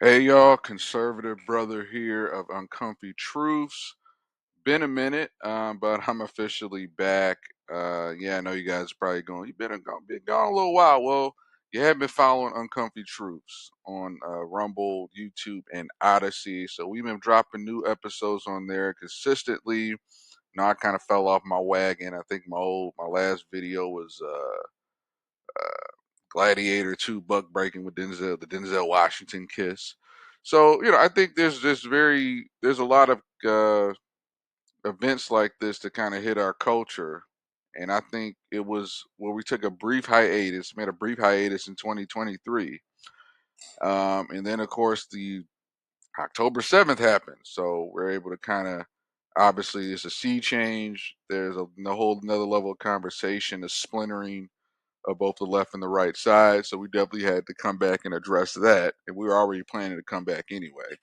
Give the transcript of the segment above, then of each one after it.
Hey y'all, conservative brother here of Uncomfy Truths. Been a minute, but I'm officially back. Yeah, I know you guys are probably going, been gone a little while. Well, you have been following Uncomfy Truths on Rumble, YouTube, and Odyssey. So we've been dropping new episodes on there consistently. Now I kind of fell off my wagon. I think my last video was Gladiator 2 Buck Breaking with Denzel, the Denzel Washington kiss. So, I think there's a lot of events like this that kind of hit our culture. And I think it was where we took a brief hiatus, made a brief hiatus in 2023. And then, of course, the October 7th happened. So we're able to kind of, obviously, it's a sea change. There's a whole another level of conversation, a splintering of both the left and the right side. So we definitely had to come back and address that. And we were already planning to come back anyway.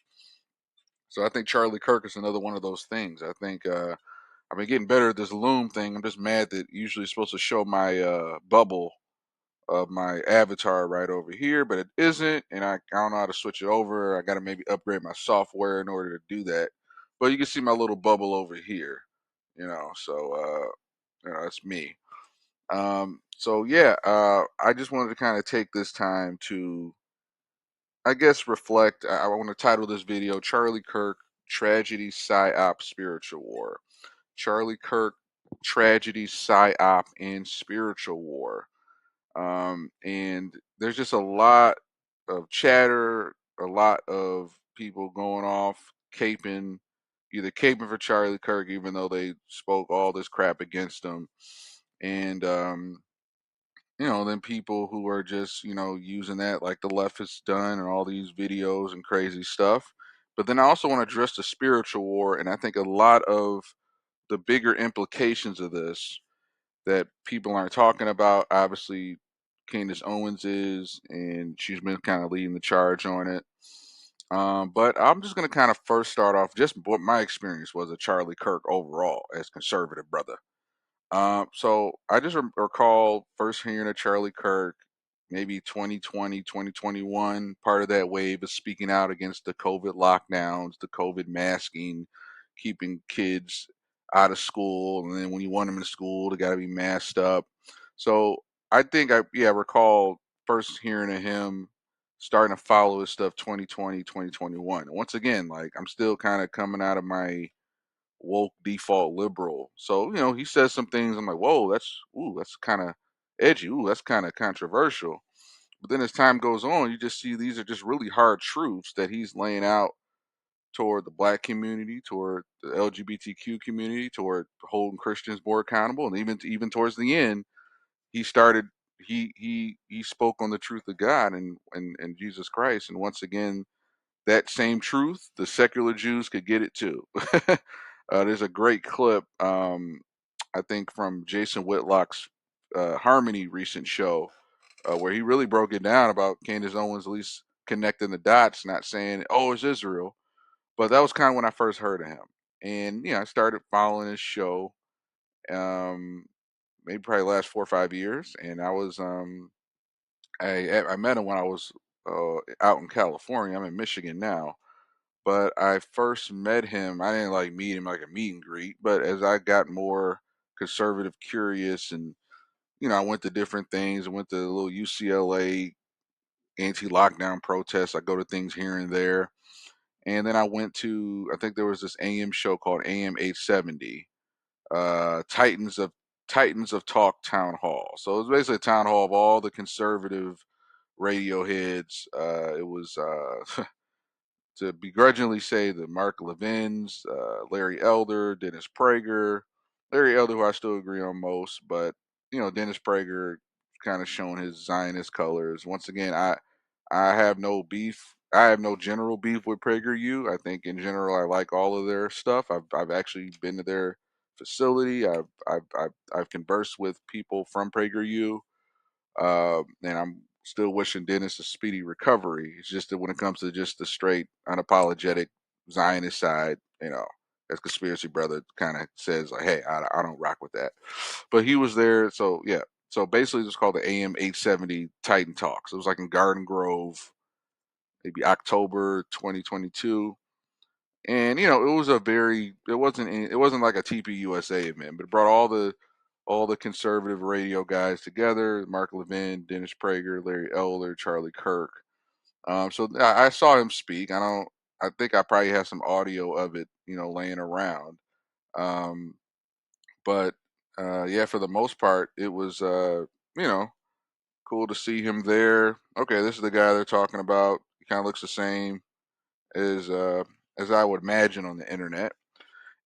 So I think Charlie Kirk is another one of those things. I think I've been getting better at this Loom thing. I'm just mad that usually it's supposed to show my bubble of my avatar right over here, but it isn't. And I don't know how to switch it over. I got to maybe upgrade my software in order to do that. But you can see my little bubble over here, so that's me. So yeah, I just wanted to kind of take this time to, I guess, reflect. I want to title this video "Charlie Kirk: Tragedy, Psyop, Spiritual War." Charlie Kirk: Tragedy, Psyop, and Spiritual War. And there's just a lot of chatter, a lot of people going off, either caping for Charlie Kirk, even though they spoke all this crap against him, and then people who are just, using that like the left has done and all these videos and crazy stuff. But then I also want to address the spiritual war, and I think a lot of the bigger implications of this that people aren't talking about. Obviously, Candace Owens is, and she's been kind of leading the charge on it. But I'm just going to kind of first start off just what my experience was of Charlie Kirk overall as conservative brother. So I just recall first hearing of Charlie Kirk, maybe 2020, 2021. Part of that wave is speaking out against the COVID lockdowns, the COVID masking, keeping kids out of school. And then when you want them in school, they got to be masked up. So I think I recall first hearing of him starting to follow his stuff 2020, 2021. Once again, like I'm still kind of coming out of my woke default liberal. So, he says some things. I'm like, whoa, that's kind of edgy. Ooh, that's kind of controversial. But then as time goes on, you just see these are just really hard truths that he's laying out toward the black community, toward the LGBTQ community, toward holding Christians more accountable, and even towards the end, he started. He spoke on the truth of God and Jesus Christ, and once again, that same truth, the secular Jews could get it too. There's a great clip, I think, from Jason Whitlock's Harmony recent show, where he really broke it down about Candace Owens at least connecting the dots, not saying, oh, it's Israel. But that was kind of when I first heard of him. And, I started following his show, um, maybe probably the last 4 or 5 years. And I met him when I was out in California. I'm in Michigan now, but I first met him. I didn't like meet him like a meet and greet, but as I got more conservative, curious, and I went to different things. I went to a little UCLA anti-lockdown protests. I go to things here and there, and then I went to. I think there was this AM show called AM 870, Titans of Talk Town Hall. So it was basically a town hall of all the conservative radio heads. It was to begrudgingly say that Mark Levin's, Larry Elder, Dennis Prager, Larry Elder, who I still agree on most, but Dennis Prager kind of showing his Zionist colors. Once again, I have no beef. I have no general beef with PragerU. I think in general I like all of their stuff. I've actually been to their facility. I've conversed with people from PragerU, and I'm still wishing Dennis a speedy recovery. It's just that when it comes to just the straight, unapologetic Zionist side, as conspiracy brother kind of says, like, hey, I don't rock with that. But he was there, so yeah. So basically, it's called the AM 870 Titan Talks. It was like in Garden Grove, maybe October 2022. And it was a very it wasn't like a TPUSA event, but it brought all the conservative radio guys together: Mark Levin, Dennis Prager, Larry Elder, Charlie Kirk. So I saw him speak. I think I probably have some audio of it, laying around. Um, but yeah, for the most part, it was you know cool to see him there. Okay, this is the guy they're talking about. He kind of looks the same as uh, as I would imagine on the internet.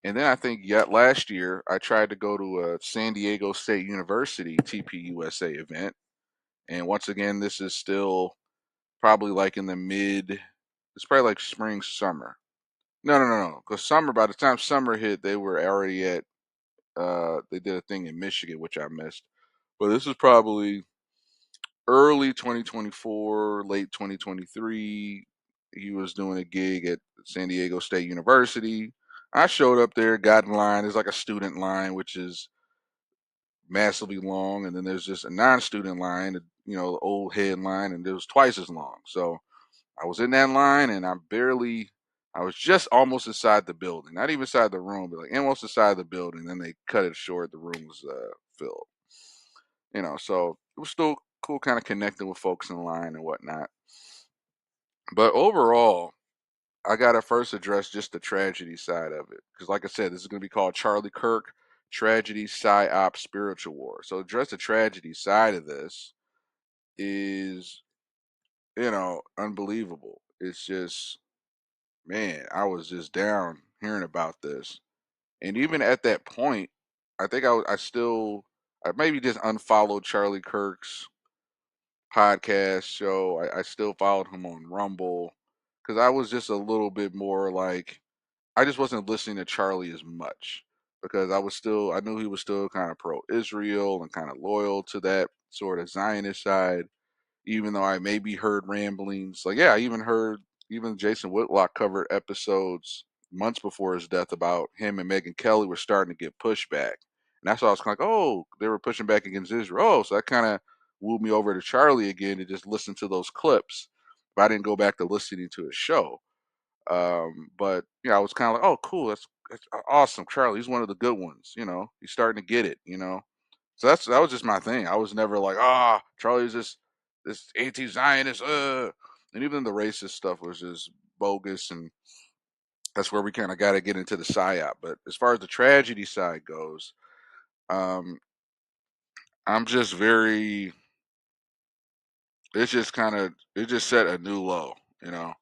And then I think yet last year I tried to go to a San Diego State University TPUSA event, and once again this is still probably like in the mid. It's probably like spring summer. No. Because summer, by the time summer hit, they were already at. They did a thing in Michigan, which I missed. But this is probably early 2024, late 2023. He was doing a gig at San Diego State University. I showed up there, got in line. There's like a student line, which is massively long, and then there's just a non-student line, the old head line, and it was twice as long. So I was in that line, and I was just almost inside the building, not even inside the room, but like almost inside the building. Then they cut it short. The room was filled. So it was still cool, kind of connecting with folks in line and whatnot. But overall, I gotta first address just the tragedy side of it, because like I said, this is gonna be called Charlie Kirk Tragedy Psyop Spiritual War. So address the tragedy side of this is unbelievable. It's just, man, I was just down hearing about this, and even at that point, I think I maybe just unfollowed Charlie Kirk's podcast show. I still followed him on Rumble because I was just a little bit more like, I just wasn't listening to Charlie as much, because I knew he was still kind of pro Israel and kind of loyal to that sort of Zionist side, even though I maybe heard ramblings. Like, yeah, I even heard even Jason Whitlock covered episodes months before his death about him and Megyn Kelly were starting to get pushback. And that's why I was kind of like, oh, they were pushing back against Israel. Oh, so that kind of wooed me over to Charlie again to just listen to those clips. But I didn't go back to listening to his show. But I was kind of like, oh, cool, that's awesome, Charlie. He's one of the good ones. He's starting to get it. So that was just my thing. I was never like, Charlie's this anti-Zionist, and even the racist stuff was just bogus, and that's where we kind of got to get into the psyop. But as far as the tragedy side goes, um, I'm just very. It's just it just set a new low, you know.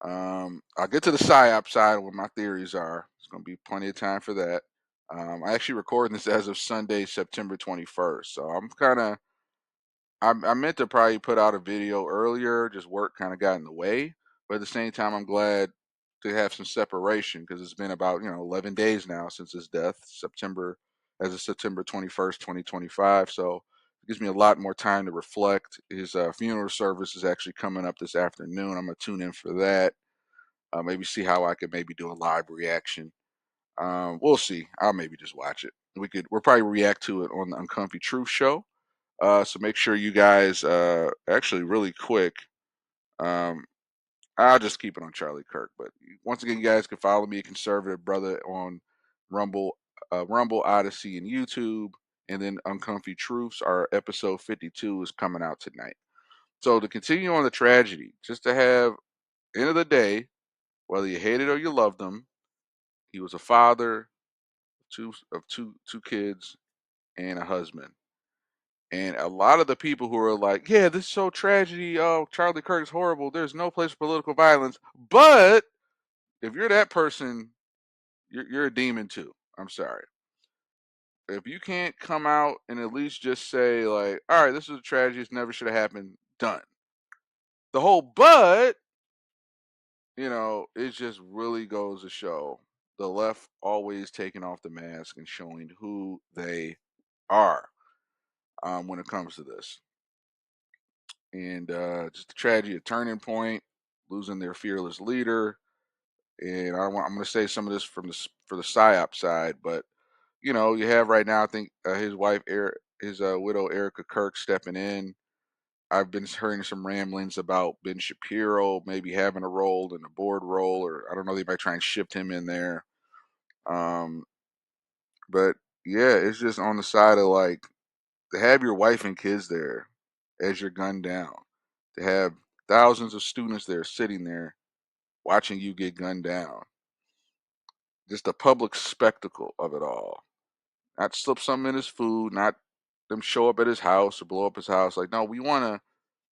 I'll get to the psyop side where my theories are. It's gonna be plenty of time for that. I actually recording this as of Sunday, September 21st, so I meant to probably put out a video earlier, just work kind of got in the way. But at the same time, I'm glad to have some separation, because it's been about 11 days now since his death, as of September 21st, 2025. So it gives me a lot more time to reflect. His funeral service is actually coming up this afternoon. I'm gonna tune in for that. Maybe see how I could maybe do a live reaction. We'll see. I'll maybe just watch it. We'll probably react to it on the Uncomfy Truth show. So make sure you guys, actually, really quick, um, I'll just keep it on Charlie Kirk. But once again, you guys can follow me, Conservative Brother, on Rumble, Odyssey, and YouTube. And then Uncomfy Truths, our episode 52 is coming out tonight. So to continue on the tragedy, just to have, end of the day, whether you hated or you loved him, he was a father of two kids and a husband. And a lot of the people who are like, yeah, this is so tragedy. Oh, Charlie Kirk is horrible. There's no place for political violence. But if you're that person, you're a demon too. I'm sorry. If you can't come out and at least just say, like, all right, this is a tragedy. It never should have happened. Done. The whole but, it just really goes to show the left always taking off the mask and showing who they are, when it comes to this. And just a tragedy, a turning point, losing their fearless leader. And I'm going to say some of this for the psyop side, but you have right now, I think, his wife, his widow Erica Kirk, stepping in. I've been hearing some ramblings about Ben Shapiro maybe having a role in a board role, or I don't know, they might try and shift him in there. Um, but yeah, it's just on the side of like to have your wife and kids there as you're gunned down, to have thousands of students there sitting there watching you get gunned down, just the public spectacle of it all. Not slip something in his food, not them show up at his house or blow up his house. Like, no, we want to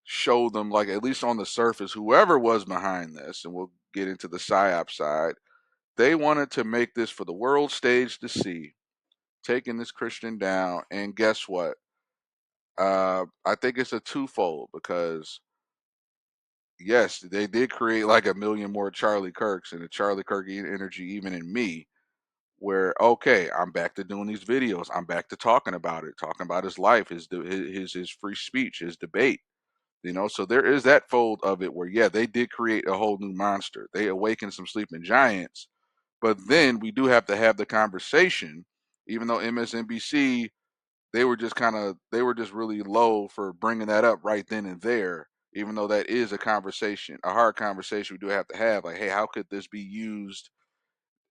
show them, like, at least on the surface, whoever was behind this, and we'll get into the psyop side, they wanted to make this for the world stage to see, taking this Christian down. And guess what? I think it's a twofold because, yes, they did create like a million more Charlie Kirks and the Charlie Kirk energy, even in me, where okay, I'm back to doing these videos. I'm back to talking about it, talking about his life, his free speech, his debate. So there is that fold of it where yeah, they did create a whole new monster. They awakened some sleeping giants, but then we do have to have the conversation. Even though MSNBC, they were just really low for bringing that up right then and there. Even though that is a conversation, a hard conversation we do have to have. Like, hey, how could this be used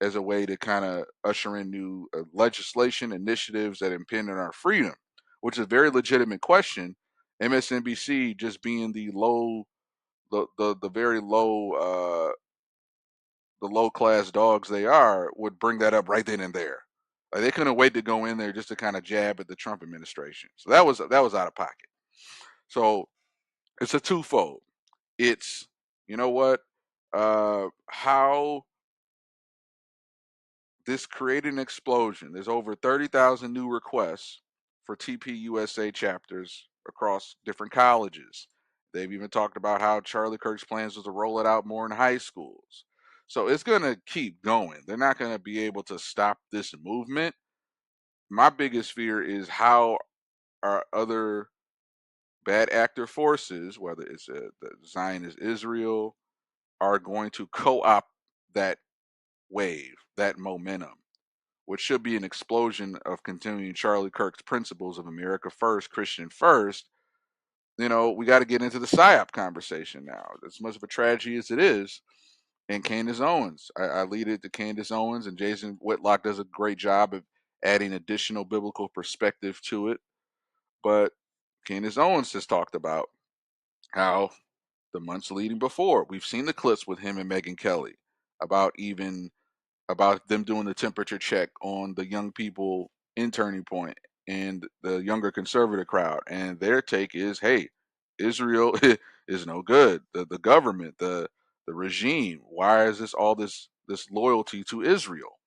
as a way to kind of usher in new legislation initiatives that impinge on our freedom, which is a very legitimate question. MSNBC just being the very low the low class dogs they are would bring that up right then and there. Like, they couldn't wait to go in there just to kind of jab at the Trump administration. So that was out of pocket. So it's a twofold. It's, you know what, how this created an explosion. There's over 30,000 new requests for TPUSA chapters across different colleges. They've even talked about how Charlie Kirk's plans was to roll it out more in high schools. So it's going to keep going. They're not going to be able to stop this movement. My biggest fear is how our other bad actor forces, whether it's the Zionist Israel, are going to co opt that wave, that momentum, which should be an explosion of continuing Charlie Kirk's principles of America first, Christian first. We got to get into the PSYOP conversation now. As much of a tragedy as it is, and Candace Owens. I lead it to Candace Owens, and Jason Whitlock does a great job of adding additional biblical perspective to it. But Candace Owens has talked about how the months leading before, we've seen the clips with him and Megyn Kelly about them doing the temperature check on the young people in Turning Point and the younger conservative crowd. And their take is, hey, Israel is no good. The government, the regime, why is this loyalty to Israel?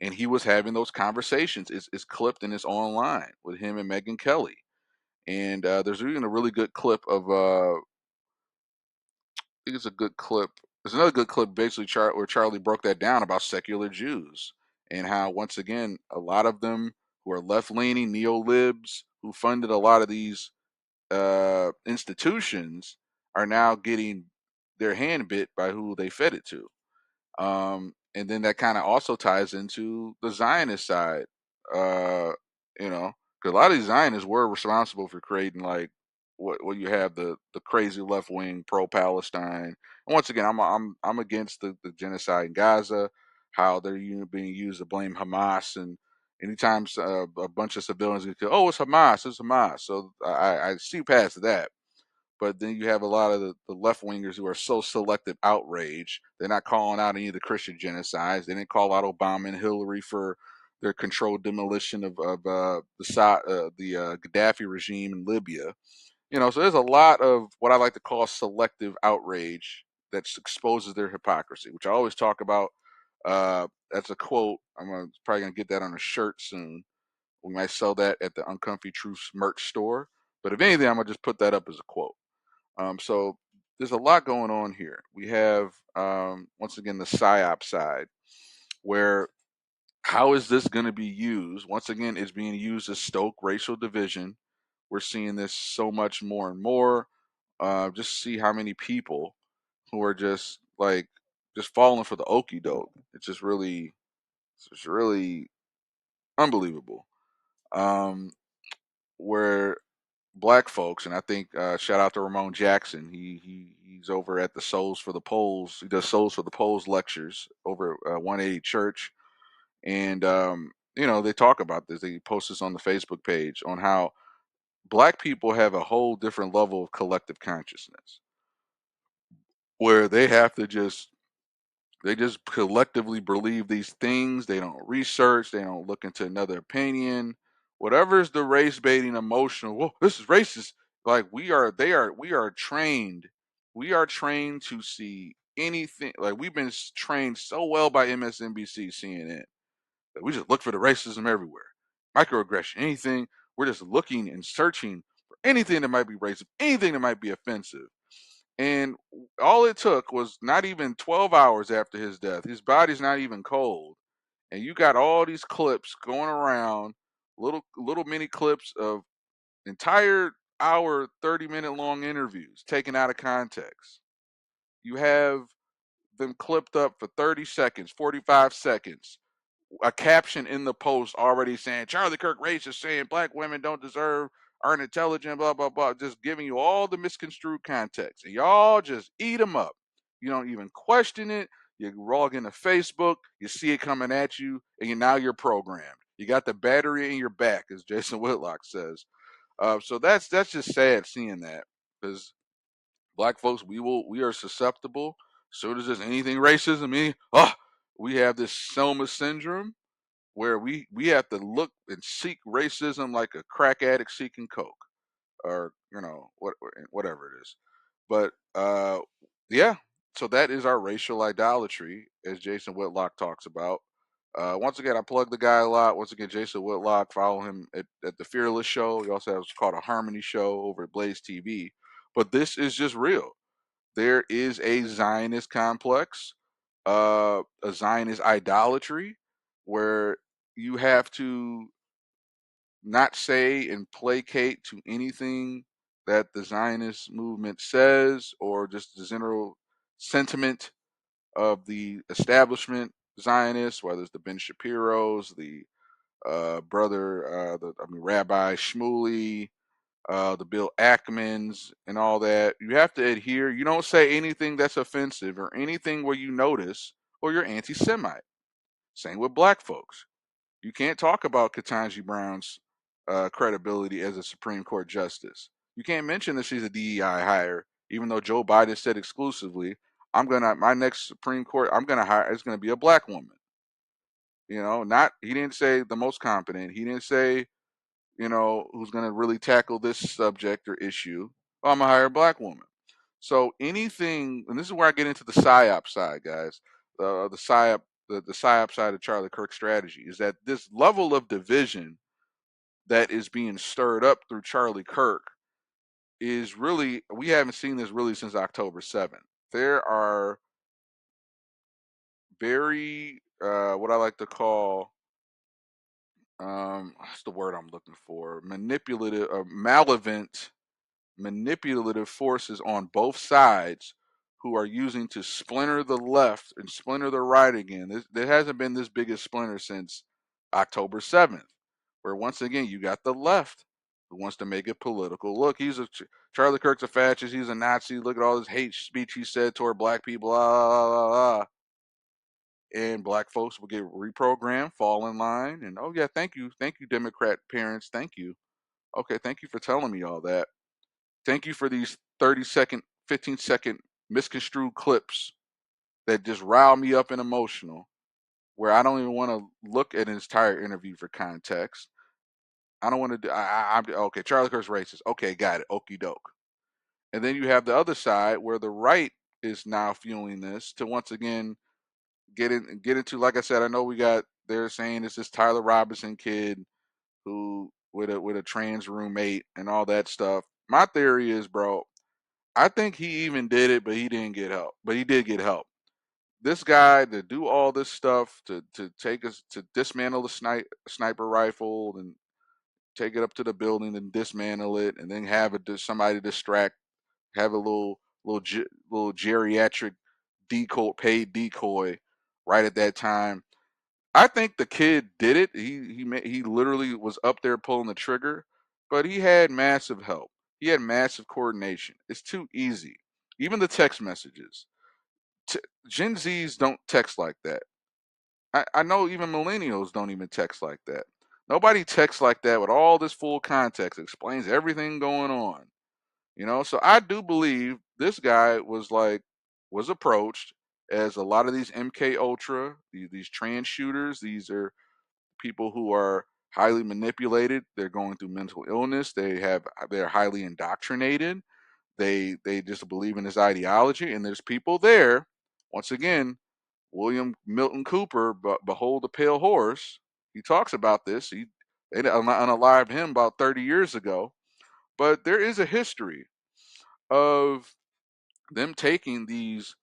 And he was having those conversations. It's clipped and it's online with him and Megyn Kelly. And there's even a really good clip of think it's a good clip. There's another good clip, basically, where Charlie broke that down about secular Jews and how, once again, a lot of them who are left leaning neo libs who funded a lot of these institutions are now getting their hand bit by who they fed it to. And then that kind of also ties into the Zionist side, uh, because a lot of these Zionists were responsible for creating like what you have the crazy left wing pro Palestine. And once again, I'm against the genocide in Gaza, how they're being used to blame Hamas, and anytime a bunch of civilians get killed, oh, it's Hamas, it's Hamas. So I see past that. But then you have a lot of the left wingers who are so selective outrage. They're not calling out any of the Christian genocides. They didn't call out Obama and Hillary for their controlled demolition of the Gaddafi regime in Libya. So there's a lot of what I like to call selective outrage that exposes their hypocrisy, which I always talk about. That's a quote. Probably gonna get that on a shirt soon. We might sell that at the Uncomfy Truths merch store. But if anything, I'm gonna just put that up as a quote. So there's a lot going on here. We have, once again, the PSYOP side, where how is this going to be used? Once again, it's being used to stoke racial division. We're seeing this so much more and more. Just see how many people who are just falling for the okey doke. It's just really unbelievable. Um, where black folks, and I think shout out to Ramon Jackson. He's over at the Souls for the Poles. He does Souls for the Poles lectures over at 180 Church, and they talk about this. They post this on the Facebook page on how black people have a whole different level of collective consciousness where they just collectively believe these things. They don't research. They don't look into another opinion. Whatever is the race baiting emotional. Well, this is racist. Like we are trained. We are trained to see anything. Like we've been trained so well by MSNBC, CNN that we just look for the racism everywhere, microaggression, anything. We're just looking and searching for anything that might be racist, anything that might be offensive. And all it took was not even 12 hours after his death. His body's not even cold. And you got all these clips going around, little mini clips of entire hour, 30-minute long interviews taken out of context. You have them clipped up for 30 seconds, 45 seconds, a caption in the post already saying Charlie Kirk racist, saying black women don't deserve, aren't intelligent, blah blah blah, just giving you all the misconstrued context, and y'all just eat them up. You don't even question it. You log into Facebook, you see it coming at you, and you're programmed. You got the battery in your back, as Jason Whitlock says. So that's just sad seeing that, because black folks, we are susceptible. So does this anything racism. We have this Selma syndrome where we have to look and seek racism like a crack addict seeking coke, or whatever it is. But yeah, so that is our racial idolatry, as Jason Whitlock talks about. Once again, I plug the guy a lot. Once again, Jason Whitlock, follow him at the Fearless Show. He also has what's called a Harmony Show over at Blaze TV. But this is just real. There is a Zionist complex, a Zionist idolatry, where you have to not say and placate to anything that the Zionist movement says, or just the general sentiment of the establishment Zionists, whether it's the Ben Shapiro's, the Rabbi Shmuley, the Bill Ackmans, and all that. You have to adhere. You don't say anything that's offensive or anything where you notice, or you're anti-Semite. Same with black folks. You can't talk about Ketanji Brown's credibility as a Supreme Court justice. You can't mention that she's a DEI hire, even though Joe Biden said exclusively, my next Supreme Court I'm gonna hire is gonna be a black woman. Not he didn't say the most competent. He didn't say, who's gonna really tackle this subject or issue. Oh, I'm gonna hire a black woman. So anything, and this is where I get into the psyop side, guys. The psyop, the psyop side of Charlie Kirk's strategy is that this level of division that is being stirred up through Charlie Kirk is really, we haven't seen this really since October 7th. There are very what I like to call what's the word I'm looking for, manipulative, manipulative forces on both sides who are using to splinter the left and splinter the right again. There hasn't been this big a splinter since October 7th, where once again you got the left who wants to make it political. Look, Charlie Kirk's a fascist. He's a Nazi. Look at all this hate speech he said toward black people. And black folks will get reprogrammed, fall in line, and oh yeah, thank you, Democrat parents, thank you. Okay, thank you for telling me all that. Thank you for these 30-second, 15-second misconstrued clips that just rile me up and emotional, where I don't even want to look at an entire interview for context. I don't want to do. I'm okay. Charlie Kirk's racist. Okay, got it. Okie doke. And then you have the other side where the right is now fueling this to once again get into. Like I said, I know they're saying it's this Tyler Robinson kid who with a trans roommate and all that stuff. My theory is, bro, I think he even did it, but he didn't get help. But he did get help. This guy to do all this stuff to take us to dismantle the sniper rifle and take it up to the building and dismantle it, and then have somebody distract, have a little geriatric paid decoy right at that time. I think the kid did it. He literally was up there pulling the trigger. but he had massive help. He had massive coordination. It's too easy. Even the text messages. T- Gen Zs don't text like that. I know even millennials don't even text like that. Nobody texts like that with all this full context, explains everything going on. So I do believe this guy was approached as a lot of these MK Ultra, these trans shooters. These are people who are highly manipulated. They're going through mental illness. They're highly indoctrinated. They just believe in this ideology, and there's people there. Once again, William Milton Cooper, but Behold the Pale Horse. He talks about this. They unalived him about 30 years ago. But there is a history of them taking these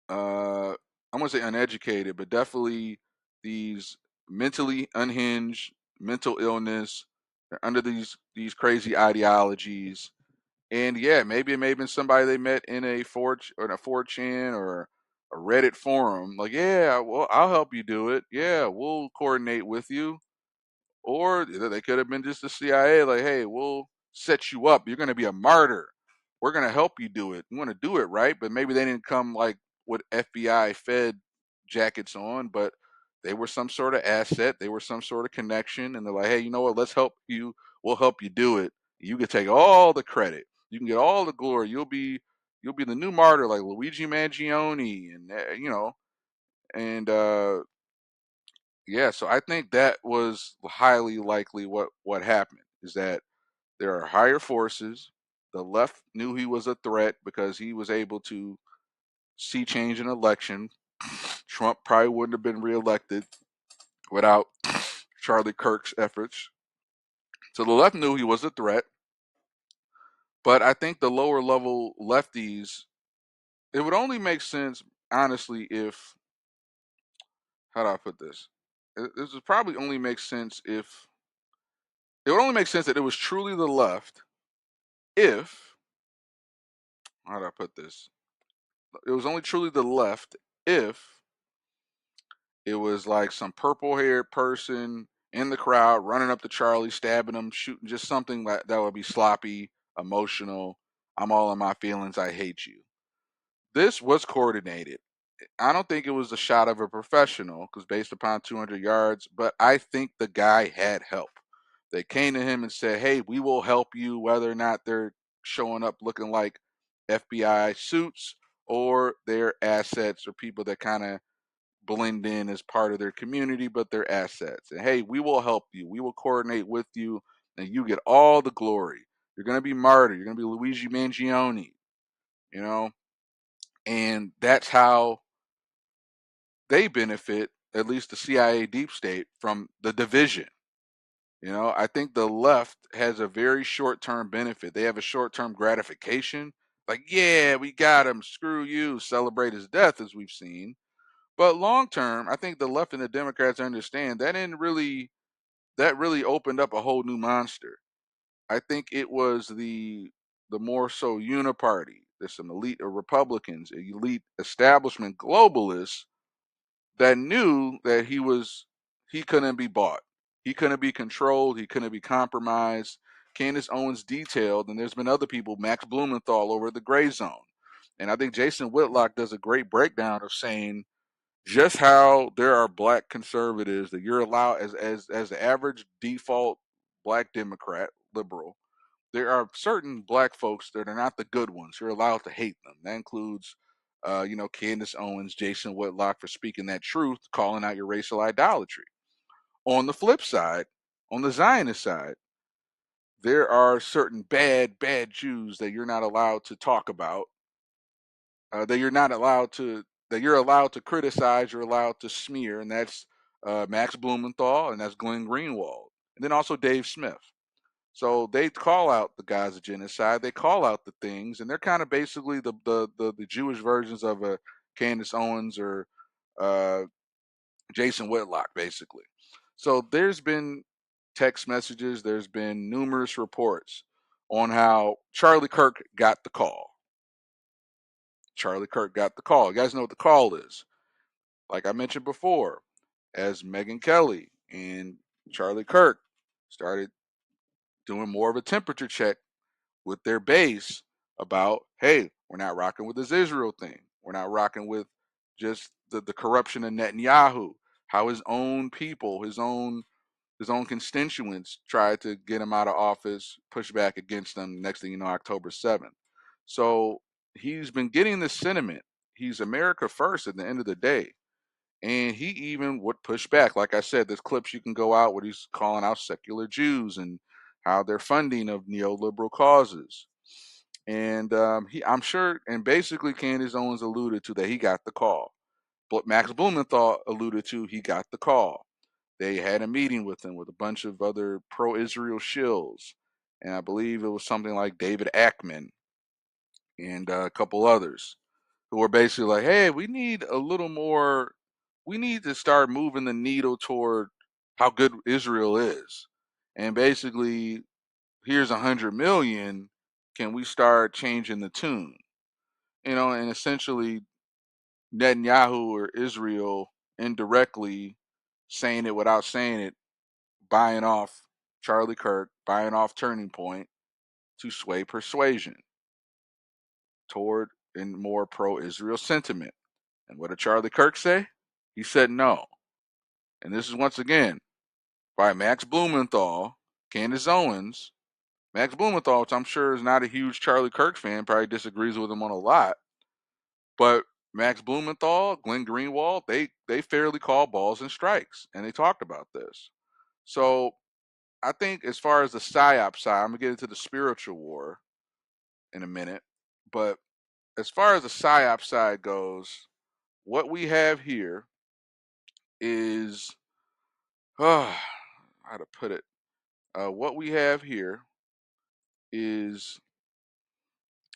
I'm gonna say uneducated, but definitely these mentally unhinged, mental illness, they're under these crazy ideologies. And yeah, maybe it may have been somebody they met in a 4chan or a Reddit forum. Like, yeah, well, I'll help you do it. Yeah, we'll coordinate with you. Or they could have been just the CIA, like, hey, we'll set you up. You're going to be a martyr. We're going to help you do it. You want to do it right, but maybe they didn't come like with FBI Fed jackets on, but they were some sort of asset. They were some sort of connection, and they're like, hey, you know what? Let's help you. We'll help you do it. You can take all the credit. You can get all the glory. You'll be the new martyr, like Luigi Mangione, and and yeah, so I think that was highly likely what happened is that there are higher forces. The left knew he was a threat because he was able to see change in election. Trump probably wouldn't have been reelected without Charlie Kirk's efforts. So the left knew he was a threat, but I think the lower level lefties, it would only make sense honestly if how do I put this? This would probably only make sense if it would only make sense that it was truly the left if how do I put this? It was only truly the left if it was like some purple haired person in the crowd running up to Charlie, stabbing him, shooting just something that would be sloppy, emotional. I'm all in my feelings. I hate you. This was coordinated. I don't think it was a shot of a professional because based upon 200 yards, but I think the guy had help. They came to him and said, hey, we will help you, whether or not they're showing up looking like FBI suits or they're assets or people that kind of blend in as part of their community, but they're assets. And hey, we will help you. We will coordinate with you, and you get all the glory. You're going to be martyr. You're going to be Luigi Mangione, you know? And that's how they benefit, at least the CIA deep state, from the division. I think the left has a very short term benefit. They have a short term gratification. Like, yeah, we got him. Screw you. Celebrate his death, as we've seen. But long term, I think the left and the Democrats understand that really opened up a whole new monster. I think it was the more so uniparty. There's some elite Republicans, elite establishment globalists that knew that he couldn't be bought. He couldn't be controlled. He couldn't be compromised. Candace Owens detailed, and there's been other people, Max Blumenthal over the gray zone. And I think Jason Whitlock does a great breakdown of saying just how there are black conservatives that you're allowed as the average default black Democrat, liberal, there are certain black folks that are not the good ones. You're allowed to hate them. That includes, Candace Owens, Jason Whitlock for speaking that truth, calling out your racial idolatry. On the flip side, on the Zionist side, there are certain bad Jews that you're not allowed to talk about, that you're not allowed to, that you're allowed to criticize, you're allowed to smear, and that's Max Blumenthal and that's Glenn Greenwald, and then also Dave Smith. So they call out the guys of genocide. They call out the things, and they're kind of basically the Jewish versions of a Candace Owens or uh, Jason Whitlock, basically. So there's been text messages. There's been numerous reports on how Charlie Kirk got the call. Charlie Kirk got the call. You guys know what the call is. Like I mentioned before, as Megyn Kelly and Charlie Kirk started doing more of a temperature check with their base about, hey, we're not rocking with this Israel thing. We're not rocking with just the corruption of Netanyahu, how his own people, his own constituents tried to get him out of office, push back against him. Next thing you know, October 7th. So he's been getting this sentiment. He's America first at the end of the day. And he even would push back. Like I said, there's clips you can go out where he's calling out secular Jews and how they're funding of neoliberal causes. And I'm sure, and basically Candace Owens alluded to that he got the call. But Max Blumenthal alluded to he got the call. They had a meeting with him with a bunch of other pro-Israel shills, and I believe it was something like David Ackman and a couple others who were basically like, "Hey, we need a little more. We need to start moving the needle toward how good Israel is, and basically, here's 100 million. Can we start changing the tune? And essentially, Netanyahu or Israel indirectly saying it without saying it, buying off Charlie Kirk, buying off Turning Point to sway persuasion toward and more pro-Israel sentiment. And what did Charlie Kirk say? He said no. And this is once again by Max Blumenthal, Candace Owens. Max Blumenthal, which I'm sure is not a huge Charlie Kirk fan, probably disagrees with him on a lot. But Max Blumenthal, Glenn Greenwald, they fairly call balls and strikes, and they talked about this. So I think as far as the psyop side, I'm gonna get into the spiritual war in a minute. But as far as the psyop side goes, what we have here is how to put it. What we have here is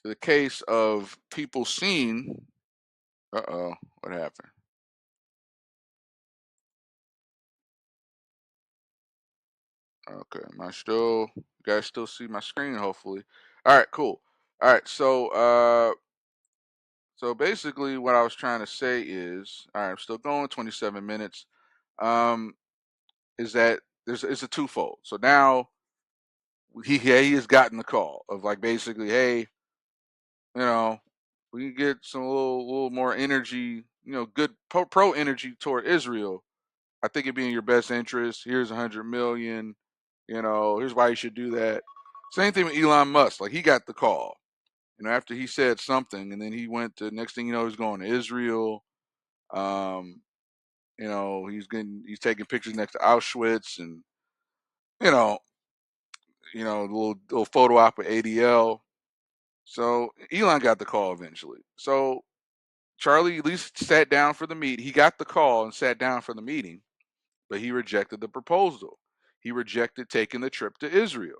the case of people seeing. What happened? Okay, am I still? You guys still see my screen? Hopefully. All right, cool. All right, so basically, what I was trying to say is, all right, I'm still going. 27 minutes. Um, is that it's a twofold. So now he has gotten the call of like basically, hey, you know, we can get some little more energy, good pro energy toward Israel. I think it'd be in your best interest. Here's 100 million. Here's why you should do that. Same thing with Elon Musk. Like he got the call, after he said something, and then he went to next thing you know, he's going to Israel. Um, he's taking pictures next to Auschwitz, and you know, little photo op with ADL. So Elon got the call eventually. So Charlie at least sat down for the meet. He got the call and sat down for the meeting, but he rejected the proposal. He rejected taking the trip to Israel.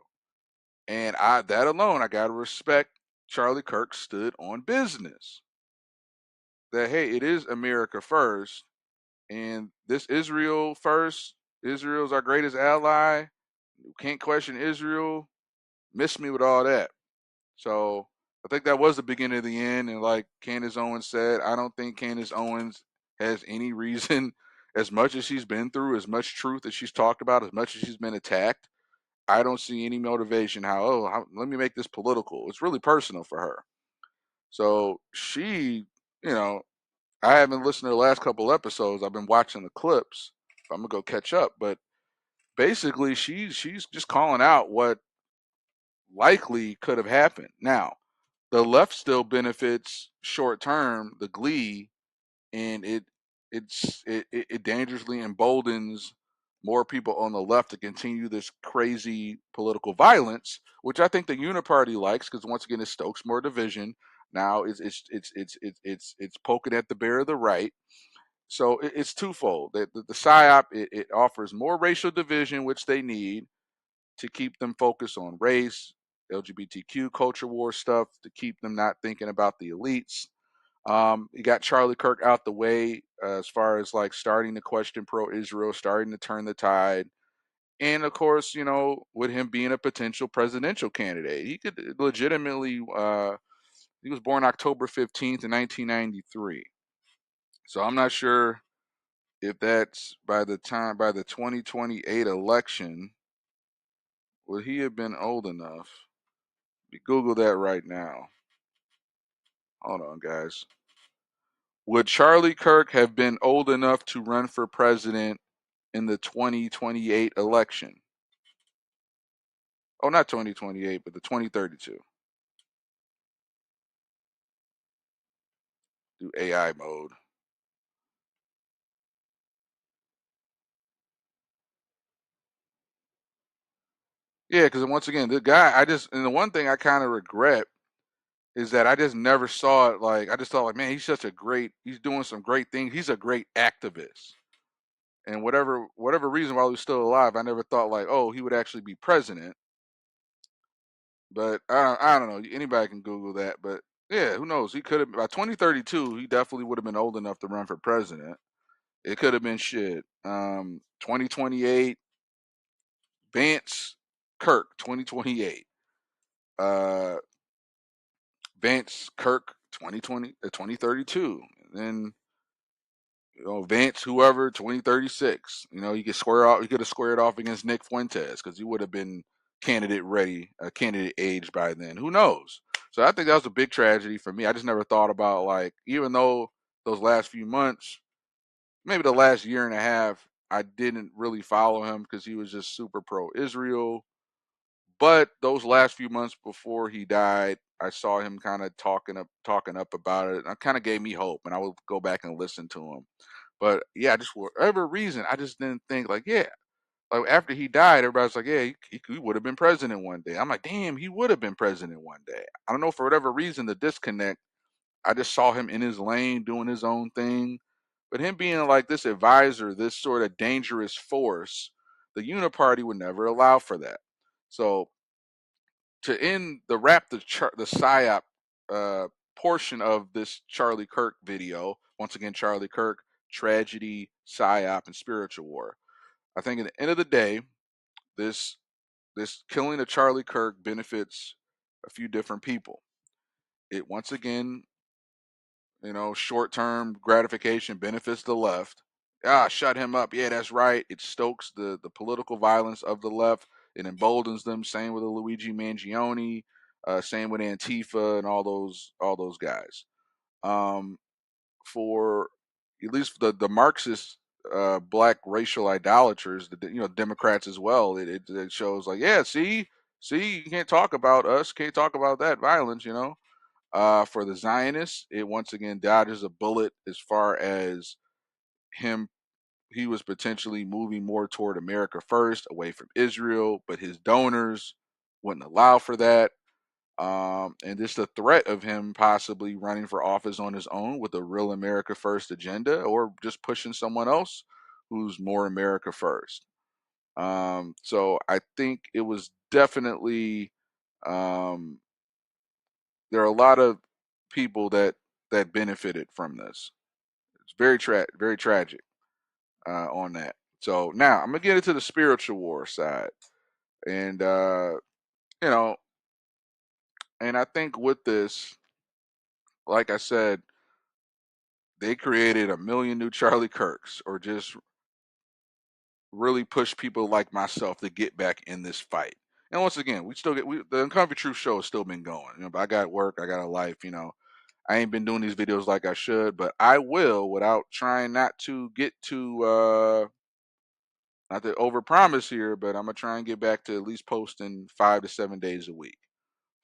And that alone, I gotta respect Charlie Kirk stood on business. That hey, it is America first, and this Israel first. Israel's our greatest ally. Can't question Israel. Miss me with all that. So I think that was the beginning of the end. And like Candace Owens said, I don't think Candace Owens has any reason, as much as she's been through, as much truth as she's talked about, as much as she's been attacked. I don't see any motivation let me make this political. It's really personal for her. So she, you know, I haven't listened to the last couple episodes. I've been watching the clips. I'm gonna go catch up. But basically, she's just calling out what likely could have happened. Now, the left still benefits short term, the glee, and it dangerously emboldens more people on the left to continue this crazy political violence, which I think the Uniparty likes because once again it stokes more division. Now it's poking at the bear of the right. So it's twofold. The psyop it offers more racial division, which they need to keep them focused on race, LGBTQ culture war stuff, to keep them not thinking about the elites. You got Charlie Kirk out the way as far as like starting to question pro-Israel, starting to turn the tide, and of course, with him being a potential presidential candidate, he could legitimately. He was born October 15th, 1993, so I'm not sure if that's by the 2028 election. would he have been old enough? Google that right now. Hold on, guys. Would Charlie Kirk have been old enough to run for president in the 2028 election? Oh, not 2028, but the 2032. Do AI mode. Yeah, because once again, the guy, and the one thing I kind of regret is that I just never saw it. Like, I just thought, like, man, he's doing some great things. He's a great activist. And whatever reason, while he was still alive, I never thought, like, oh, he would actually be president. But I don't know. Anybody can Google that. But yeah, who knows? He could have, by 2032, he definitely would have been old enough to run for president. It could have been shit. 2028, Vance Kirk, 2028. Uh, Vance Kirk, 2032. And then, Vance, whoever, 2036. He could square off. He could have squared off against Nick Fuentes because he would have been candidate ready, candidate age by then. Who knows? So I think that was a big tragedy for me. I just never thought about, like, even though those last few months, maybe the last year and a half, I didn't really follow him because he was just super pro Israel. But those last few months before he died, I saw him kind of talking up about it, and it kind of gave me hope. And I would go back and listen to him. But yeah, just for whatever reason, I just didn't think, like, yeah, like after he died, everybody's like, yeah, he would have been president one day. I'm like, damn, he would have been president one day. I don't know, for whatever reason, the disconnect. I just saw him in his lane doing his own thing, but him being like this advisor, this sort of dangerous force, the Uniparty would never allow for that. So to end the the psyop uh, portion of this Charlie Kirk video, once again, Charlie Kirk, tragedy, psyop, and spiritual war. I think at the end of the day, this this killing of Charlie Kirk benefits a few different people. It once again, short term gratification benefits the left. Ah, shut him up. Yeah, that's right. It stokes the political violence of the left. It emboldens them. Same with the Luigi Mangione. Same with Antifa and all those guys. Um, for at least the Marxist black racial idolaters, Democrats as well. It shows, like, yeah, see, you can't talk about us, can't talk about that violence. For the Zionists, it once again dodges a bullet as far as him. He was potentially moving more toward America first, away from Israel, but his donors wouldn't allow for that. And just the threat of him possibly running for office on his own with a real America first agenda, or just pushing someone else who's more America first. So I think it was definitely, um, there are a lot of people that benefited from this. It's very tragic on that. So now I'm gonna get into the spiritual war side, and you know, and I think with this, like I said, they created a million new Charlie Kirks, or just really push people like myself to get back in this fight. And once again, the Uncomfy Truth show has still been going. But I got work, I got a life. I ain't been doing these videos like I should, but I will, without trying not to get to not to overpromise here, but I'm gonna try and get back to at least posting 5 to 7 days a week.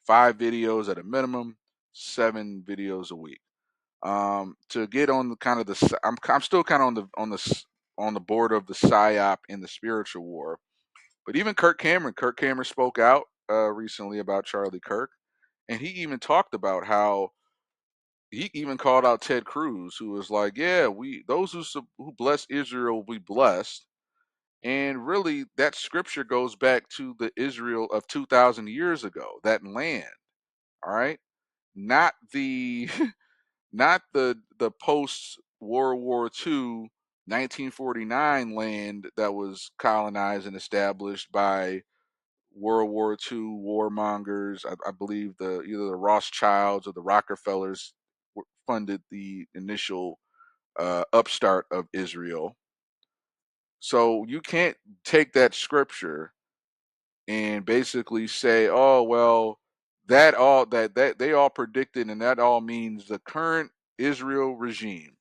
5 videos at a minimum, 7 videos a week. To get on the kind of I'm still kind of on the board of the psyop and the spiritual war. But even Kirk Cameron spoke out recently about Charlie Kirk, and he even talked about how he even called out Ted Cruz, who was like, "Yeah, we those who bless Israel will be blessed." And really, that scripture goes back to the Israel of 2,000 years ago. That land, all right, not the not the post World War II 1949 land that was colonized and established by World War II warmongers. I believe either the Rothschilds or the Rockefellers funded the initial upstart of Israel. So you can't take that scripture and basically say, oh well, that they all predicted, and that all means the current Israel regime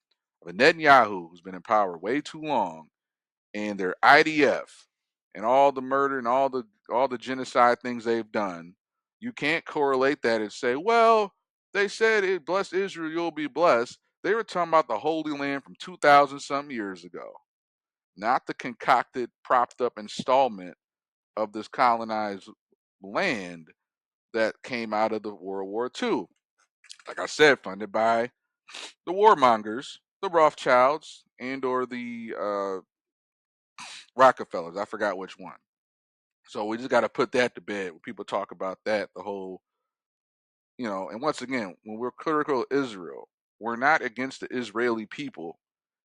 of Netanyahu, who's been in power way too long, and their IDF and all the murder and all the genocide things they've done. You can't correlate that and say, well, they said it bless Israel, you'll be blessed. They were talking about the Holy Land from 2,000 something years ago, not the concocted, propped up installment of this colonized land that came out of the World War II. Like I said, funded by the warmongers, the Rothschilds, and or the Rockefellers. I forgot which one. So we just got to put that to bed. When people talk about that, the whole, and once again, when we're critical of Israel, we're not against the Israeli people.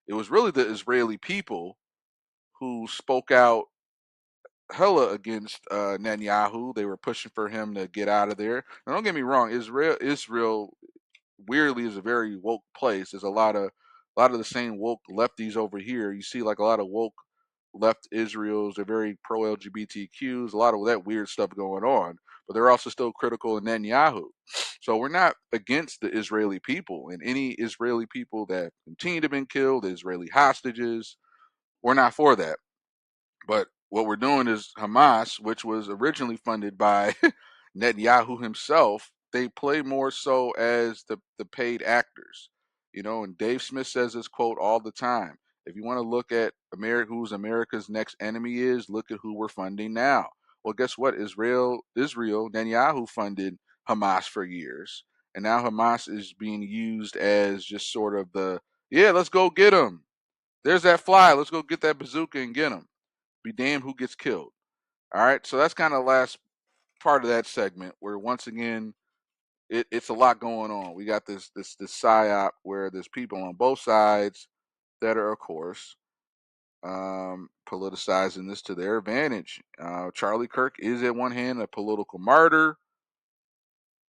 It was really the Israeli people who spoke out hella against Netanyahu. They were pushing for him to get out of there. Now, don't get me wrong, Israel weirdly is a very woke place. There's a lot of the same woke lefties over here. You see like a lot of woke left Israels. They're very pro LGBTQs. A lot of that weird stuff going on, but they're also still critical of Netanyahu. So we're not against the Israeli people and any Israeli people that continue to be killed, Israeli hostages. We're not for that. But what we're doing is Hamas, which was originally funded by Netanyahu himself, they play more so as the paid actors. And Dave Smith says this quote all the time. If you want to look at America, who's America's next enemy is, look at who we're funding now. Well, guess what? Israel, Netanyahu funded Hamas for years. And now Hamas is being used as just sort of yeah, let's go get them. There's that fly. Let's go get that bazooka and get them. Be damned who gets killed. All right. So that's kind of the last part of that segment where once again it's a lot going on. We got this psyop where there's people on both sides that are, of course, politicizing this to their advantage. Charlie Kirk is at one hand a political martyr.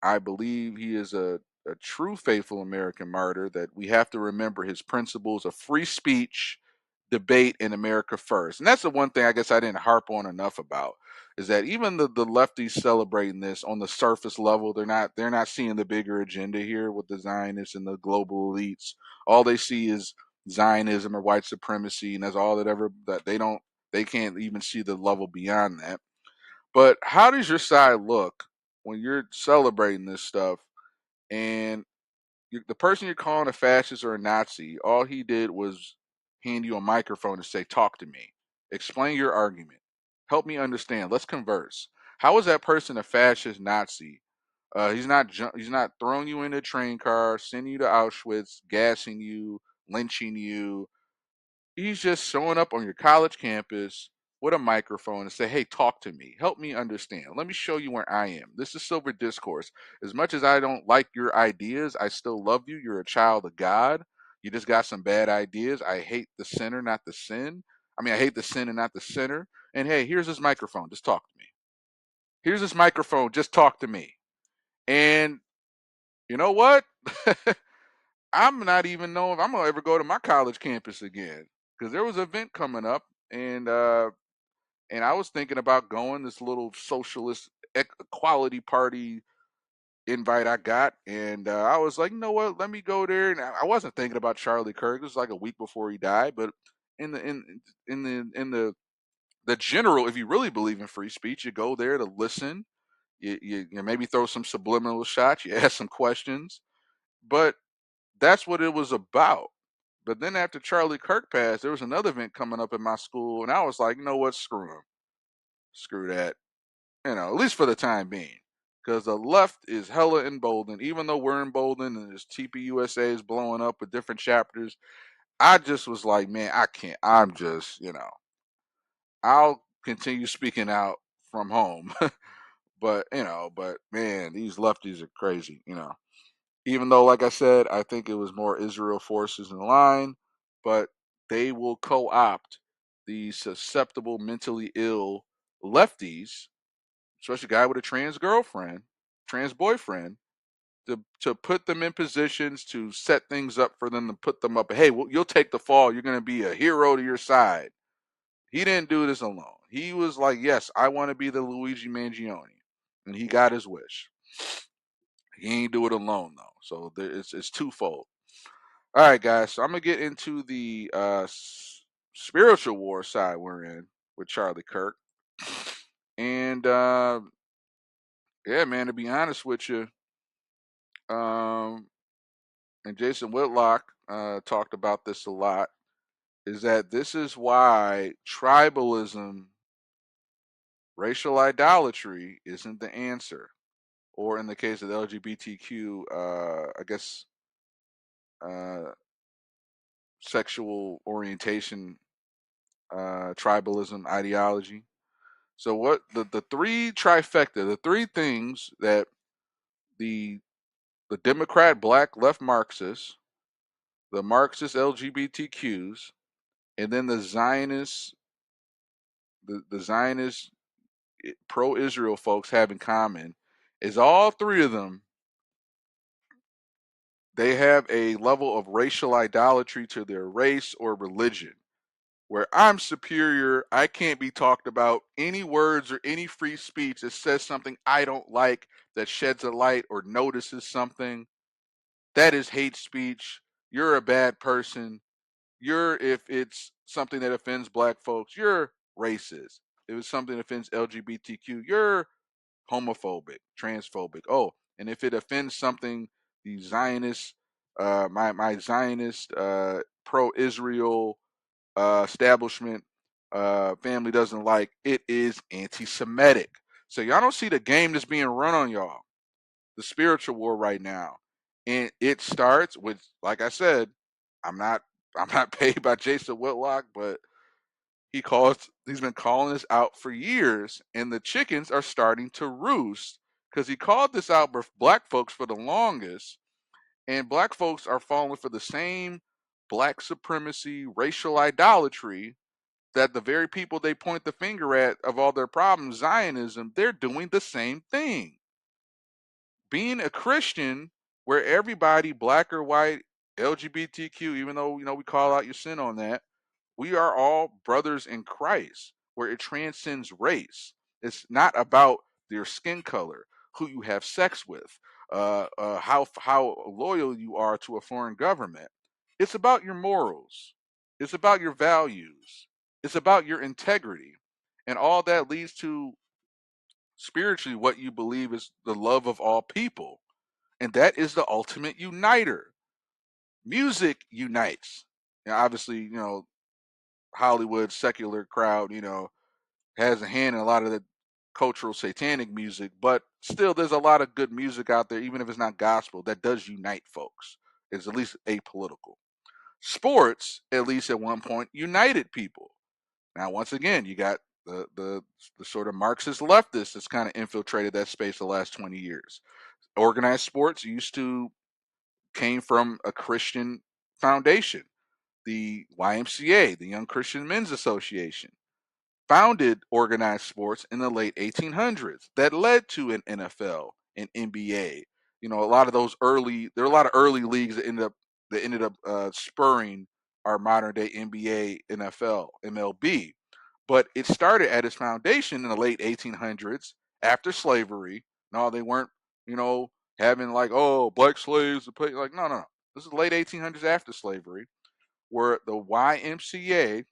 I believe he is a true faithful American martyr that we have to remember his principles of free speech, debate, in America first. And that's the one thing I guess I didn't harp on enough about is that even the lefties celebrating this on the surface level, they're not seeing the bigger agenda here with the Zionists and the global elites. All they see is Zionism or white supremacy, and that's all that they can't even see the level beyond that. But how does your side look when you're celebrating this stuff and the person you're calling a fascist or a Nazi, all he did was hand you a microphone and say, "Talk to me. Explain your argument. Help me understand. Let's converse." How is that person a fascist Nazi? He's not throwing you in a train car, sending you to Auschwitz, gassing you, lynching you. He's just showing up on your college campus with a microphone and say, "Hey, talk to me. Help me understand. Let me show you where I am." This is silver discourse. As much as I don't like your ideas, I still love you. You're a child of God. You just got some bad ideas. I hate the sinner, not the sin. I mean, I hate the sin and not the sinner. And hey, here's this microphone. Just talk to me. Here's this microphone. Just talk to me. And you know what? I'm not even knowing if I'm gonna ever go to my college campus again because there was an event coming up, and I was thinking about going this little socialist equality party invite I got, and I was like, you know what, let me go there. And I wasn't thinking about Charlie Kirk. It was like a week before he died, but in the general, if you really believe in free speech, you go there to listen. You maybe throw some subliminal shots. You ask some questions, but that's what it was about. But then after Charlie Kirk passed, there was another event coming up in my school, and I was like, you know what, screw him, screw that. At least for the time being. Because the left is hella emboldened. Even though we're emboldened and this TPUSA is blowing up with different chapters, I just was like, man, I can't. I'm just, I'll continue speaking out from home. but man, these lefties are crazy. Even though, like I said, I think it was more Israel forces in line, but they will co opt these susceptible, mentally ill lefties, especially a guy with a trans girlfriend, trans boyfriend, to put them in positions to set things up for them to put them up. Hey, well, you'll take the fall. You're going to be a hero to your side. He didn't do this alone. He was like, yes, I want to be the Luigi Mangione. And he got his wish. He ain't do it alone, though. So it's twofold. All right, guys. So I'm going to get into the spiritual war side we're in with Charlie Kirk. And yeah, man, to be honest with you, and Jason Whitlock talked about this a lot, is that this is why tribalism, racial idolatry isn't the answer. Or in the case of the LGBTQ, I guess uh, sexual orientation, tribalism ideology. So what the three trifecta, the three things that the the Democrat black left Marxists, the Marxist LGBTQs, and then the Zionist pro-Israel folks have in common is all three of them, they have a level of racial idolatry to their race or religion, where I'm superior, I can't be talked about, any words or any free speech that says something I don't like, that sheds a light or notices something, that is hate speech. You're a bad person. If it's something that offends black folks, you're racist. If it's something that offends LGBTQ, you're homophobic, transphobic. Oh, and if it offends something the Zionist, my Zionist, pro-Israel establishment family doesn't like, it is anti-Semitic. So y'all don't see the game that's being run on y'all, the spiritual war right now, and it starts with, like I said, I'm not I'm not paid by Jason Whitlock, but he's been calling this out for years, and the chickens are starting to roost because he called this out for black folks for the longest, and black folks are falling for the same black supremacy, racial idolatry that the very people they point the finger at of all their problems, Zionism, they're doing the same thing. Being a Christian, where everybody, black or white, LGBTQ, even though we call out your sin on that, we are all brothers in Christ, where it transcends race. It's not about your skin color, who you have sex with, how loyal you are to a foreign government. It's about your morals. It's about your values. It's about your integrity, and all that leads to spiritually what you believe is the love of all people, and that is the ultimate uniter. Music unites. Obviously, Hollywood secular crowd, has a hand in a lot of the cultural satanic music, but still there's a lot of good music out there, even if it's not gospel, that does unite folks. It's at least apolitical. Sports, at least at one point, united people. Now, once again, you got the sort of Marxist leftists that's kind of infiltrated that space the last 20 years. Organized sports came from a Christian foundation. The YMCA, the Young Christian Men's Association, founded organized sports in the late 1800s that led to an NFL, an NBA. A lot of there are a lot of early leagues that ended up spurring our modern day NBA, NFL, MLB. But it started at its foundation in the late 1800s after slavery. No, they weren't, you know, having like, oh, black slaves to play. Like, no, no, no. This is late 1800s after slavery, where the YMCA,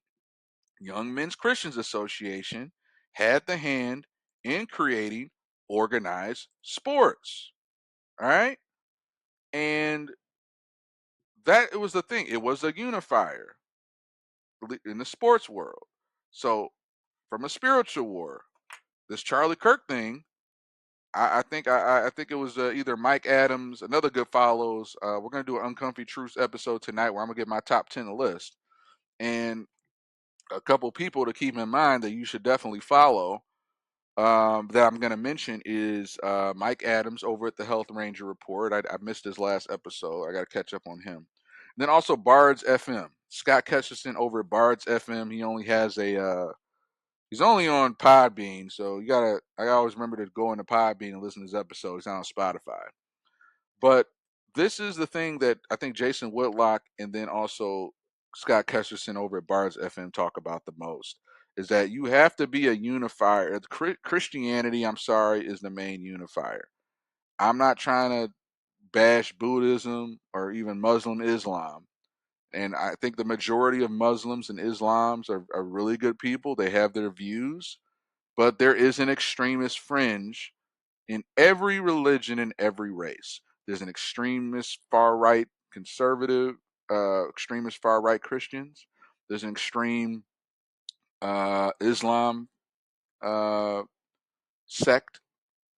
Young Men's Christians Association, had the hand in creating organized sports. All right. And that it was the thing. It was a unifier in the sports world. So, from a spiritual war, this Charlie Kirk thing, I think it was either Mike Adams, another good follows. We're gonna do an Uncomfy Truths episode tonight where I'm gonna get my top 10 list, and a couple people to keep in mind that you should definitely follow. That I'm gonna mention is Mike Adams over at the Health Ranger Report. I missed his last episode. I got to catch up on him. And then also Bards FM. Scott Ketcherson over at Bards FM. He's only on Podbean, so I always remember to go into Podbean and listen to his episodes. He's not on Spotify. But this is the thing that I think Jason Whitlock and then also Scott Kesterson over at Bards FM talk about the most, is that you have to be a unifier. Christianity, I'm sorry, is the main unifier. I'm not trying to bash Buddhism or even Muslim Islam. And I think the majority of Muslims and Islams are really good people. They have their views, but there is an extremist fringe in every religion and every race. There's an extremist far right conservative, extremist far right Christians. There's an extreme Islam uh, sect,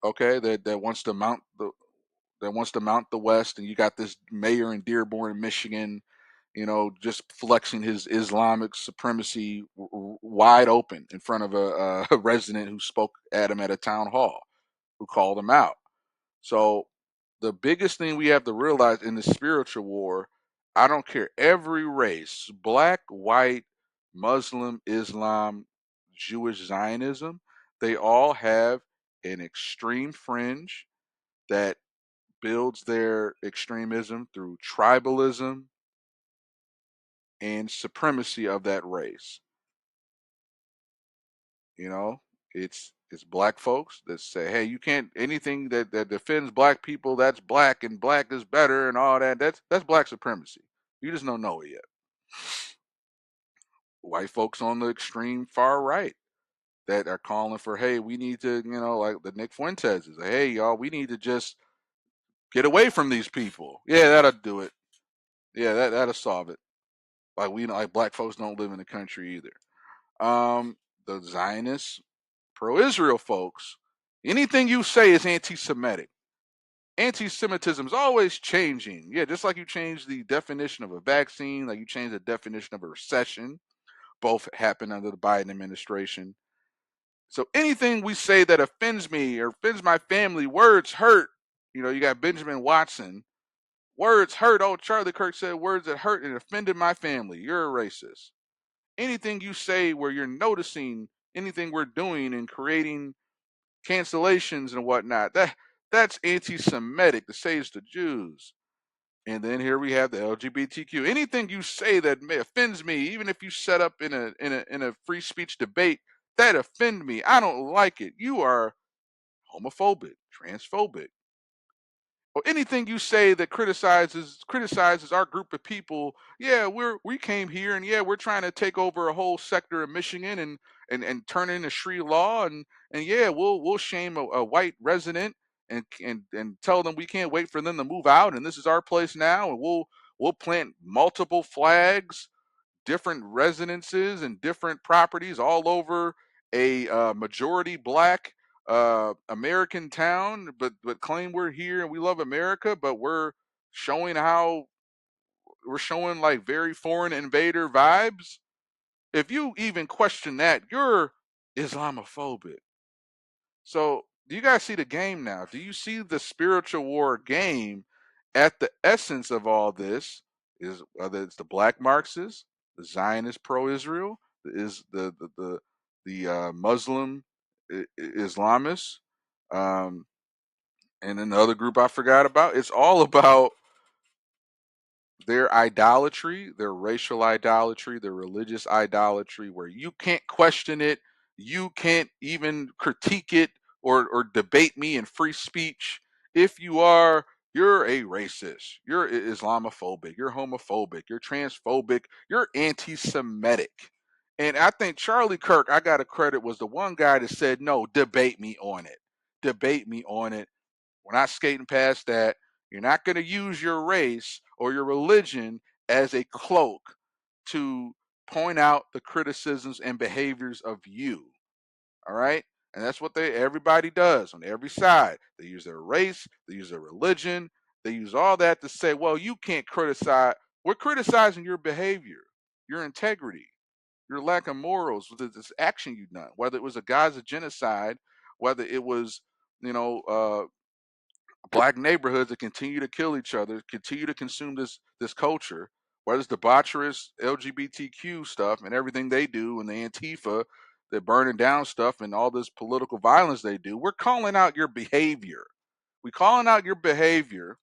okay, that wants to mount the West, and you got this mayor in Dearborn, Michigan, just flexing his Islamic supremacy wide open in front of a resident who spoke at him at a town hall, who called him out. So the biggest thing we have to realize in the spiritual war, I don't care, every race, black, white, Muslim, Islam, Jewish, Zionism, they all have an extreme fringe that builds their extremism through tribalism and supremacy of that race. You know, it's black folks that say, hey, you can't, anything that defends black people, that's black, and black is better and all that. That's black supremacy. You just don't know it yet. White folks on the extreme far right that are calling for, hey, we need to, like the Nick Fuentes is, hey, y'all, we need to just get away from these people. Yeah, that'll do it. Yeah, that'll solve it. Like like black folks don't live in the country either. The Zionists, pro-Israel folks, anything you say is anti-Semitic. Anti-Semitism is always changing. Yeah, just like you change the definition of a vaccine, like you change the definition of a recession. Both happened under the Biden administration. So anything we say that offends me or offends my family, words hurt. You got Benjamin Watson. Words hurt. Oh, Charlie Kirk said words that hurt and offended my family. You're a racist. Anything you say where you're noticing anything we're doing and creating cancellations and whatnot, that's anti-Semitic, to say it's the Jews. And then here we have the LGBTQ. Anything you say that offends me, even if you set up in a free speech debate, that offend me. I don't like it. You are homophobic, transphobic, or anything you say that criticizes our group of people. Yeah, we came here, and yeah, we're trying to take over a whole sector of Michigan and turn it into Sri law, and yeah, we'll shame a white resident and tell them we can't wait for them to move out, and this is our place now, and we'll plant multiple flags, different residences and different properties all over a majority black American town, but claim we're here and we love America, but showing how we're showing like very foreign invader vibes. If you even question that, you're Islamophobic. So, do you guys see the game now? Do you see the spiritual war game at the essence of all this is whether it's the black Marxists, the Zionist pro-Israel, is the Muslim Islamists, um, and another group I forgot about. It's all about their idolatry, their racial idolatry, their religious idolatry, where you can't question it, you can't even critique it or debate me in free speech. If you are, you're a racist, you're Islamophobic, you're homophobic, you're transphobic, you're anti Semitic. And I think Charlie Kirk, I got to credit, was the one guy that said, no, debate me on it. Debate me on it. We're not skating past that. You're not going to use your race or your religion as a cloak to point out the criticisms and behaviors of you. All right? And that's what everybody does on every side. They use their race, they use their religion, they use all that to say, well, you can't criticize. We're criticizing your behavior, your integrity, your lack of morals with this action you've done, whether it was a Gaza genocide, whether it was, you know, black neighborhoods that continue to kill each other, continue to consume this culture, whether it's debaucherous LGBTQ stuff and everything they do, and the Antifa, they're burning down stuff and all this political violence they do. We're calling out your behavior. We're calling out your behavior,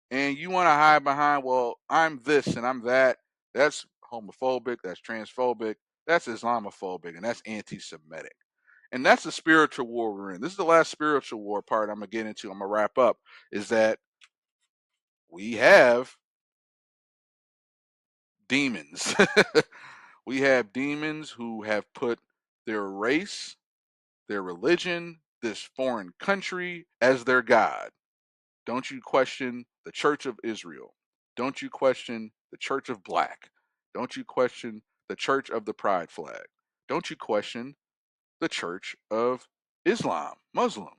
and you want to hide behind, well, I'm this and I'm that. That's homophobic. That's transphobic. That's Islamophobic and that's anti-Semitic. And that's the spiritual war we're in. This is the last spiritual war part I'm gonna get into. I'm gonna wrap up. Is that we have demons. We have demons who have put their race, their religion, this foreign country as their God. Don't you question the Church of Israel. Don't you question the Church of Black. Don't you question the Church of the Pride Flag. Don't you question the Church of Islam, Muslim.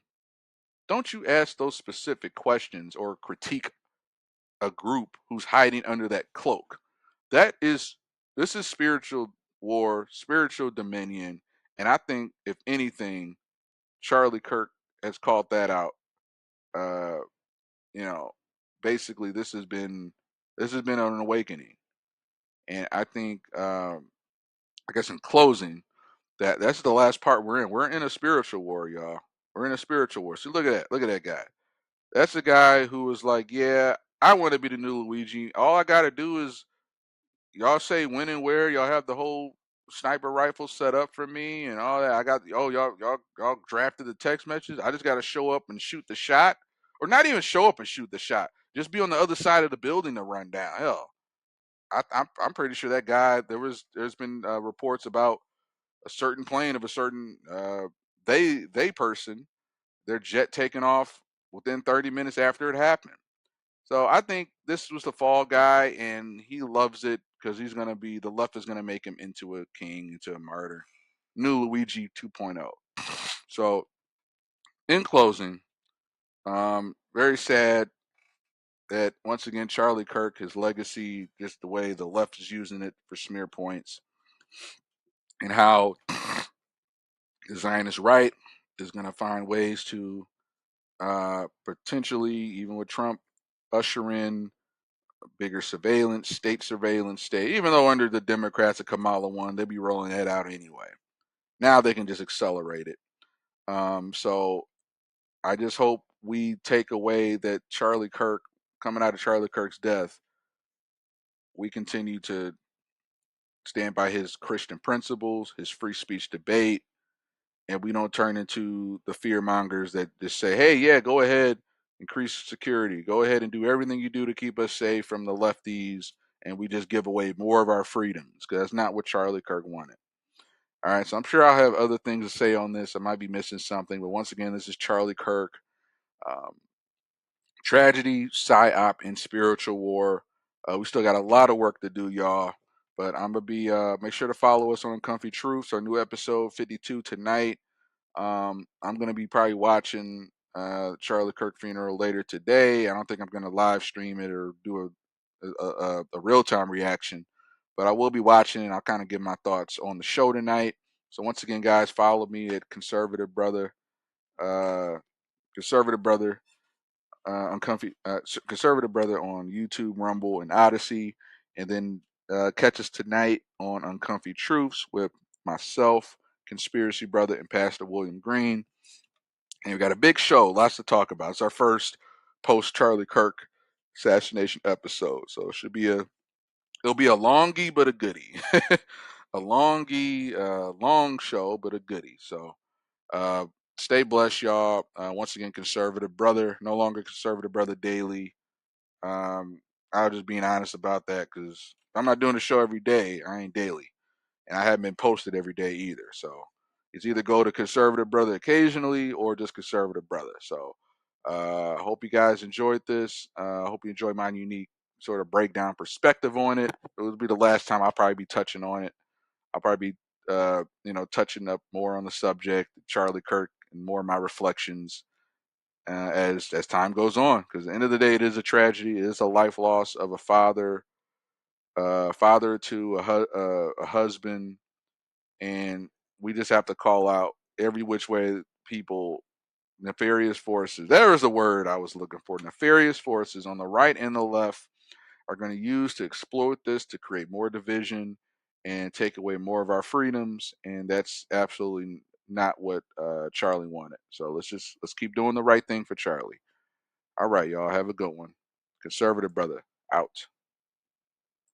Don't you ask those specific questions or critique a group who's hiding under that cloak. That is, this is spiritual war, spiritual dominion, and I think if anything, Charlie Kirk has called that out. Uh, you know, basically this has been an awakening, and I think I guess in closing that's the last part we're in. We're in a spiritual war, y'all. We're in a spiritual war. So look at that. Look at that guy. That's a guy who was like, yeah, I want to be the new Luigi. All I got to do is y'all say when and where. Y'all have the whole sniper rifle set up for me and all that. I got y'all drafted the text messages. I just got to show up and shoot the shot, or not even show up and shoot the shot. Just be on the other side of the building to run down. Hell, I'm pretty sure that guy. There's been reports about a certain plane of a certain they person, their jet taking off within 30 minutes after it happened. So I think this was the fall guy, and he loves it because he's gonna be the left is gonna make him into a king, into a martyr, new Luigi 2.0. So in closing, very sad that once again Charlie Kirk, his legacy, just the way the left is using it for smear points, and how the Zionist right is gonna find ways to potentially, even with Trump, usher in bigger surveillance, state, even though under the Democrats and Kamala won, they'd be rolling that out anyway. Now they can just accelerate it. So I just hope we take away that Charlie Kirk, coming out of Charlie Kirk's death, we continue to stand by his Christian principles, his free speech debate, and we don't turn into the fear mongers that just say, hey, yeah, go ahead, increase security, go ahead and do everything you do to keep us safe from the lefties, and we just give away more of our freedoms, because that's not what Charlie Kirk wanted. All right, so I'm sure I'll have other things to say on this. I might be missing something, but once again, this is Charlie Kirk. Um, Tragedy, psyop, and spiritual war. We still got a lot of work to do, y'all. But I'm gonna be make sure to follow us on Comfy Truths. Our new episode 52 tonight. I'm gonna be probably watching Charlie Kirk funeral later today. I don't think I'm gonna live stream it or do a real time reaction, but I will be watching and I'll kind of give my thoughts on the show tonight. So once again, guys, follow me at uh, Conservative Brother, Conservative Brother on YouTube, Rumble, and Odyssey, and then catch us tonight on Uncomfy Truths with myself, Conspiracy Brother, and Pastor William Green. And we got a big show, lots to talk about. It's our first post Charlie Kirk assassination episode, so it'll be a longy but a goodie, a longy, long show but a goodie. So uh, stay blessed, y'all. Once again, Conservative Brother, no longer Conservative Brother Daily. Um, I was just being honest about that because I'm not doing the show every day. I ain't daily, and I haven't been posted every day either. So it's either go to Conservative Brother occasionally or just Conservative Brother. So I hope you guys enjoyed this. I hope you enjoyed my unique sort of breakdown perspective on it. It will be the last time I'll probably be touching on it. I'll probably be touching up more on the subject, Charlie Kirk, and more of my reflections as time goes on. Because at the end of the day, it is a tragedy. It is a life loss of a father, father to a husband, and we just have to call out every which way people, nefarious forces. There is a word I was looking for. Nefarious forces on the right and the left are going to use to exploit this to create more division and take away more of our freedoms, and that's absolutely not what Charlie wanted. So let's keep doing the right thing for Charlie. All right, y'all, have a good one. Conservative Brother out.